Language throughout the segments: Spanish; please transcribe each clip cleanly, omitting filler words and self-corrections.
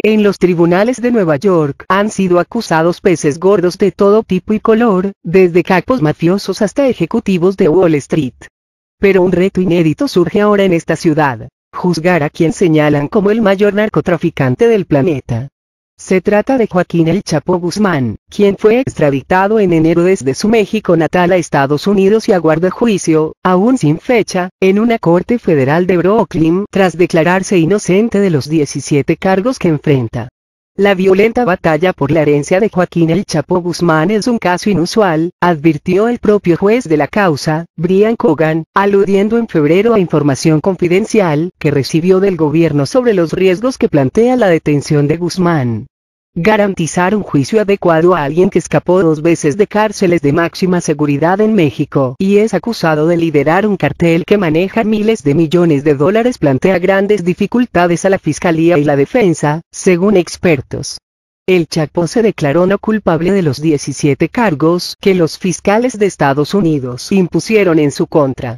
En los tribunales de Nueva York han sido acusados peces gordos de todo tipo y color, desde capos mafiosos hasta ejecutivos de Wall Street. Pero un reto inédito surge ahora en esta ciudad: juzgar a quien señalan como el mayor narcotraficante del planeta. Se trata de Joaquín El Chapo Guzmán, quien fue extraditado en enero desde su México natal a Estados Unidos y aguarda juicio, aún sin fecha, en una corte federal de Brooklyn, tras declararse inocente de los 17 cargos que enfrenta. La violenta batalla por la herencia de Joaquín El Chapo Guzmán es un caso inusual, advirtió el propio juez de la causa, Brian Cogan, aludiendo en febrero a información confidencial que recibió del gobierno sobre los riesgos que plantea la detención de Guzmán. Garantizar un juicio adecuado a alguien que escapó 2 veces de cárceles de máxima seguridad en México y es acusado de liderar un cartel que maneja miles de millones de dólares plantea grandes dificultades a la fiscalía y la defensa, según expertos. El Chapo se declaró no culpable de los 17 cargos que los fiscales de Estados Unidos impusieron en su contra.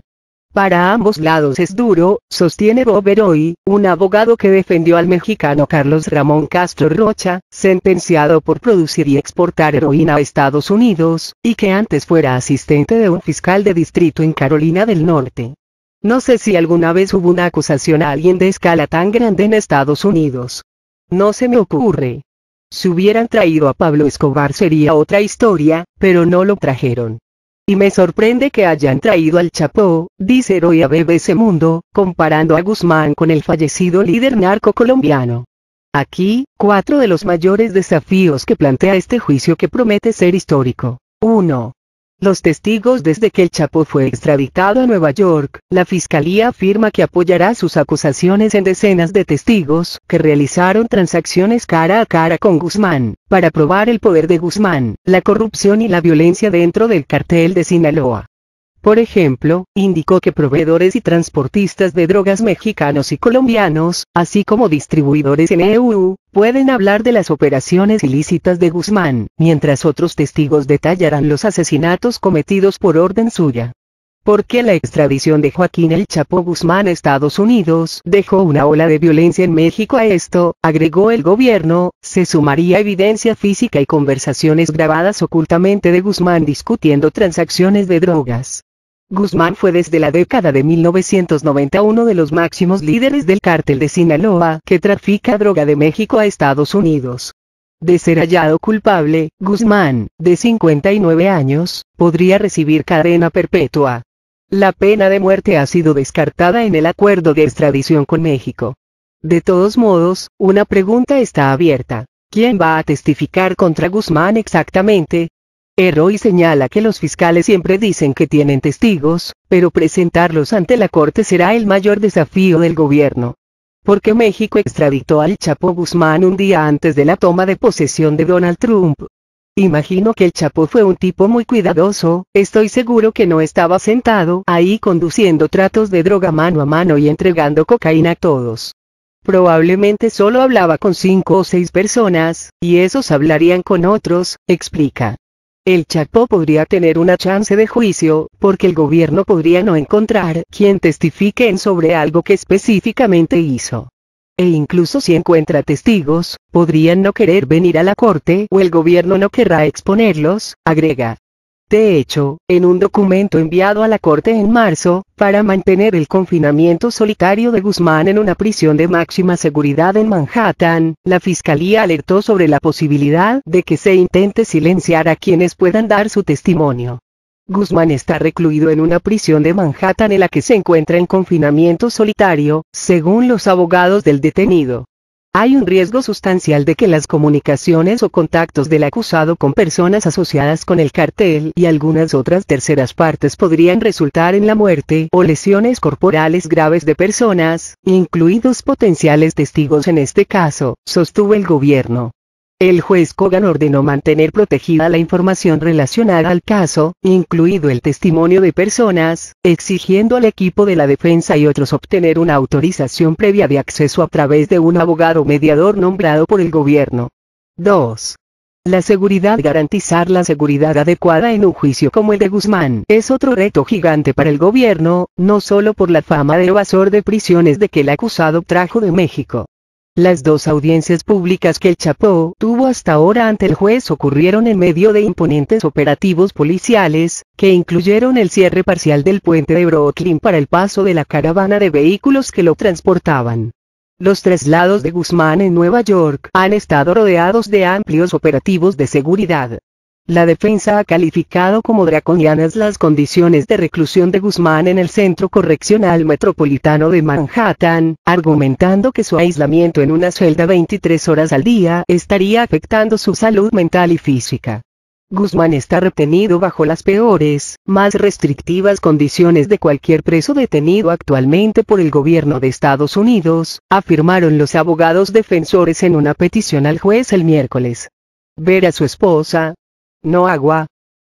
Para ambos lados es duro, sostiene Bob Heroy, un abogado que defendió al mexicano Carlos Ramón Castro Rocha, sentenciado por producir y exportar heroína a Estados Unidos, y que antes fuera asistente de un fiscal de distrito en Carolina del Norte. No sé si alguna vez hubo una acusación a alguien de escala tan grande en Estados Unidos. No se me ocurre. Si hubieran traído a Pablo Escobar sería otra historia, pero no lo trajeron. Y me sorprende que hayan traído al Chapo, dice Heroy a BBC Mundo, comparando a Guzmán con el fallecido líder narco colombiano. Aquí, 4 de los mayores desafíos que plantea este juicio que promete ser histórico. 1. Los testigos. Desde que el Chapo fue extraditado a Nueva York, la fiscalía afirma que apoyará sus acusaciones en decenas de testigos que realizaron transacciones cara a cara con Guzmán, para probar el poder de Guzmán, la corrupción y la violencia dentro del cartel de Sinaloa. Por ejemplo, indicó que proveedores y transportistas de drogas mexicanos y colombianos, así como distribuidores en EU, pueden hablar de las operaciones ilícitas de Guzmán, mientras otros testigos detallarán los asesinatos cometidos por orden suya. Porque la extradición de Joaquín El Chapo Guzmán a Estados Unidos dejó una ola de violencia en México. A esto, agregó el gobierno, se sumaría evidencia física y conversaciones grabadas ocultamente de Guzmán discutiendo transacciones de drogas. Guzmán fue desde la década de 1990 uno de los máximos líderes del cártel de Sinaloa que trafica droga de México a Estados Unidos. De ser hallado culpable, Guzmán, de 59 años, podría recibir cadena perpetua. La pena de muerte ha sido descartada en el acuerdo de extradición con México. De todos modos, una pregunta está abierta: ¿quién va a testificar contra Guzmán exactamente? Heroy señala que los fiscales siempre dicen que tienen testigos, pero presentarlos ante la corte será el mayor desafío del gobierno. Porque México extraditó al Chapo Guzmán un día antes de la toma de posesión de Donald Trump. Imagino que el Chapo fue un tipo muy cuidadoso, estoy seguro que no estaba sentado ahí conduciendo tratos de droga mano a mano y entregando cocaína a todos. Probablemente solo hablaba con 5 o 6 personas, y esos hablarían con otros, explica. El Chapo podría tener una chance de juicio, porque el gobierno podría no encontrar quien testifique sobre algo que específicamente hizo. E incluso si encuentra testigos, podrían no querer venir a la corte o el gobierno no querrá exponerlos, agrega. De hecho, en un documento enviado a la corte en marzo, para mantener el confinamiento solitario de Guzmán en una prisión de máxima seguridad en Manhattan, la fiscalía alertó sobre la posibilidad de que se intente silenciar a quienes puedan dar su testimonio. Guzmán está recluido en una prisión de Manhattan en la que se encuentra en confinamiento solitario, según los abogados del detenido. Hay un riesgo sustancial de que las comunicaciones o contactos del acusado con personas asociadas con el cartel y algunas otras terceras partes podrían resultar en la muerte o lesiones corporales graves de personas, incluidos potenciales testigos en este caso, sostuvo el gobierno. El juez Cogan ordenó mantener protegida la información relacionada al caso, incluido el testimonio de personas, exigiendo al equipo de la defensa y otros obtener una autorización previa de acceso a través de un abogado mediador nombrado por el gobierno. 2. La seguridad. Garantizar la seguridad adecuada en un juicio como el de Guzmán es otro reto gigante para el gobierno, no solo por la fama de evasor de prisiones de que el acusado trajo de México. Las dos audiencias públicas que el Chapo tuvo hasta ahora ante el juez ocurrieron en medio de imponentes operativos policiales, que incluyeron el cierre parcial del puente de Brooklyn para el paso de la caravana de vehículos que lo transportaban. Los traslados de Guzmán en Nueva York han estado rodeados de amplios operativos de seguridad. La defensa ha calificado como draconianas las condiciones de reclusión de Guzmán en el Centro Correccional Metropolitano de Manhattan, argumentando que su aislamiento en una celda 23 horas al día estaría afectando su salud mental y física. Guzmán está retenido bajo las peores, más restrictivas condiciones de cualquier preso detenido actualmente por el gobierno de Estados Unidos, afirmaron los abogados defensores en una petición al juez el miércoles. Ver a su esposa. No agua.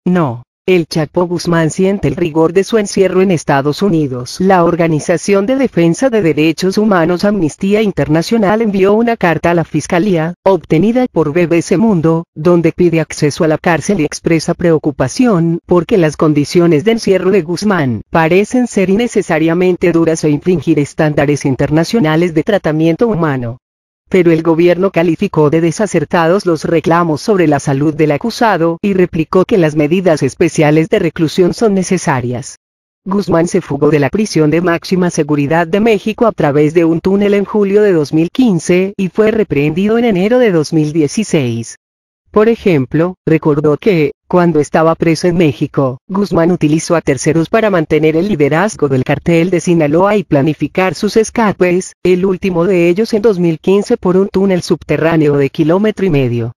No. El Chapo Guzmán siente el rigor de su encierro en Estados Unidos. La Organización de Defensa de Derechos Humanos Amnistía Internacional envió una carta a la Fiscalía, obtenida por BBC Mundo, donde pide acceso a la cárcel y expresa preocupación porque las condiciones de encierro de Guzmán parecen ser innecesariamente duras e infringir estándares internacionales de tratamiento humano. Pero el gobierno calificó de desacertados los reclamos sobre la salud del acusado y replicó que las medidas especiales de reclusión son necesarias. Guzmán se fugó de la prisión de máxima seguridad de México a través de un túnel en julio de 2015 y fue reprehendido en enero de 2016. Por ejemplo, recordó que, cuando estaba preso en México, Guzmán utilizó a terceros para mantener el liderazgo del cartel de Sinaloa y planificar sus escapes, el último de ellos en 2015 por un túnel subterráneo de 1,5 kilómetros.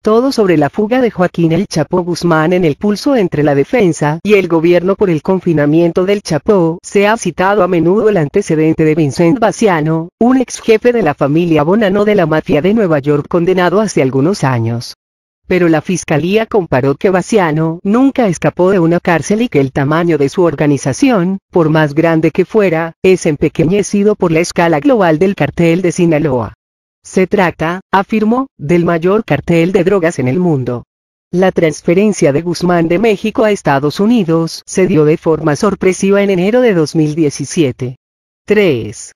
Todo sobre la fuga de Joaquín El Chapo Guzmán en el pulso entre la defensa y el gobierno por el confinamiento del Chapo. Se ha citado a menudo el antecedente de Vincent Baciano, un ex jefe de la familia Bonanno de la mafia de Nueva York condenado hace algunos años. Pero la fiscalía comparó que Baciano nunca escapó de una cárcel y que el tamaño de su organización, por más grande que fuera, es empequeñecido por la escala global del cartel de Sinaloa. Se trata, afirmó, del mayor cartel de drogas en el mundo. La transferencia de Guzmán de México a Estados Unidos se dio de forma sorpresiva en enero de 2017. 3.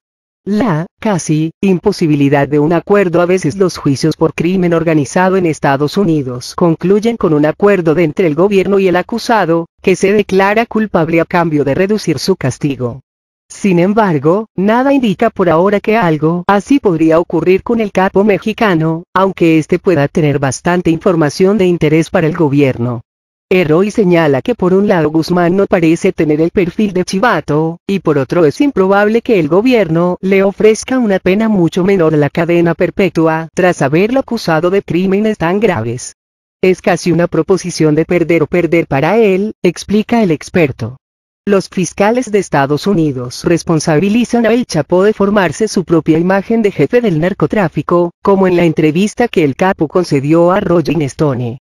La, casi, imposibilidad de un acuerdo. A veces los juicios por crimen organizado en Estados Unidos concluyen con un acuerdo de entre el gobierno y el acusado, que se declara culpable a cambio de reducir su castigo. Sin embargo, nada indica por ahora que algo así podría ocurrir con el capo mexicano, aunque este pueda tener bastante información de interés para el gobierno. Herroy señala que por un lado Guzmán no parece tener el perfil de chivato, y por otro es improbable que el gobierno le ofrezca una pena mucho menor a la cadena perpetua, tras haberlo acusado de crímenes tan graves. Es casi una proposición de perder o perder para él, explica el experto. Los fiscales de Estados Unidos responsabilizan a El Chapo de formarse su propia imagen de jefe del narcotráfico, como en la entrevista que el capo concedió a Rolling Stone.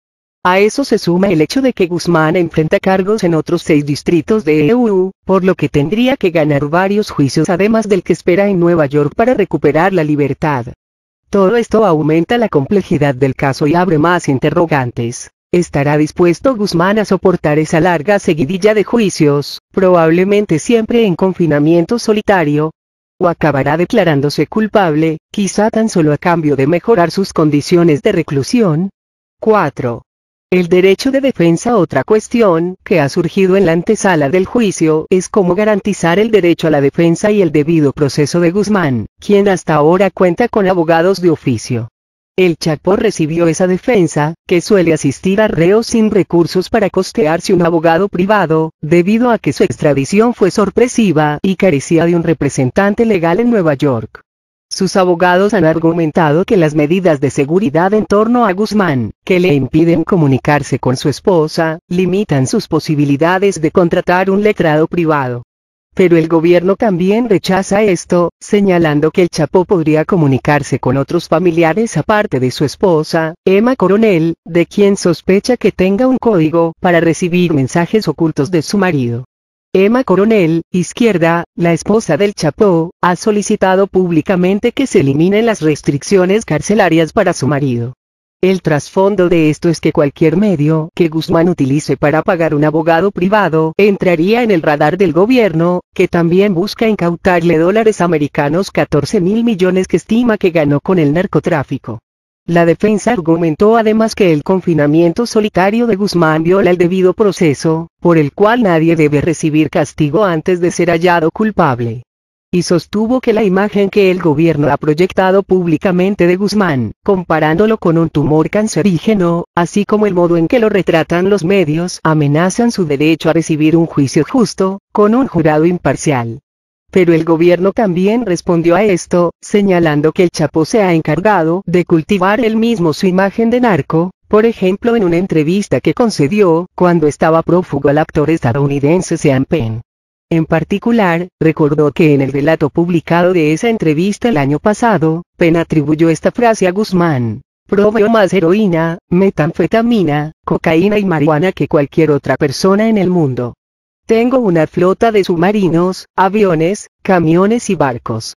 A eso se suma el hecho de que Guzmán enfrenta cargos en otros 6 distritos de EU, por lo que tendría que ganar varios juicios además del que espera en Nueva York para recuperar la libertad. Todo esto aumenta la complejidad del caso y abre más interrogantes. ¿Estará dispuesto Guzmán a soportar esa larga seguidilla de juicios, probablemente siempre en confinamiento solitario? ¿O acabará declarándose culpable, quizá tan solo a cambio de mejorar sus condiciones de reclusión? 4. El derecho de defensa. Otra cuestión que ha surgido en la antesala del juicio es cómo garantizar el derecho a la defensa y el debido proceso de Guzmán, quien hasta ahora cuenta con abogados de oficio. El Chapo recibió esa defensa, que suele asistir a reos sin recursos para costearse un abogado privado, debido a que su extradición fue sorpresiva y carecía de un representante legal en Nueva York. Sus abogados han argumentado que las medidas de seguridad en torno a Guzmán, que le impiden comunicarse con su esposa, limitan sus posibilidades de contratar un letrado privado. Pero el gobierno también rechaza esto, señalando que el Chapo podría comunicarse con otros familiares aparte de su esposa, Emma Coronel, de quien sospecha que tenga un código para recibir mensajes ocultos de su marido. Emma Coronel, izquierda, la esposa del Chapo, ha solicitado públicamente que se eliminen las restricciones carcelarias para su marido. El trasfondo de esto es que cualquier medio que Guzmán utilice para pagar un abogado privado entraría en el radar del gobierno, que también busca incautarle dólares americanos 14.000 millones que estima que ganó con el narcotráfico. La defensa argumentó además que el confinamiento solitario de Guzmán viola el debido proceso, por el cual nadie debe recibir castigo antes de ser hallado culpable. Y sostuvo que la imagen que el gobierno ha proyectado públicamente de Guzmán, comparándolo con un tumor cancerígeno, así como el modo en que lo retratan los medios, amenazan su derecho a recibir un juicio justo, con un jurado imparcial. Pero el gobierno también respondió a esto, señalando que el Chapo se ha encargado de cultivar él mismo su imagen de narco, por ejemplo en una entrevista que concedió, cuando estaba prófugo al actor estadounidense Sean Penn. En particular, recordó que en el relato publicado de esa entrevista el año pasado, Penn atribuyó esta frase a Guzmán: "Proveo más heroína, metanfetamina, cocaína y marihuana que cualquier otra persona en el mundo. Tengo una flota de submarinos, aviones, camiones y barcos.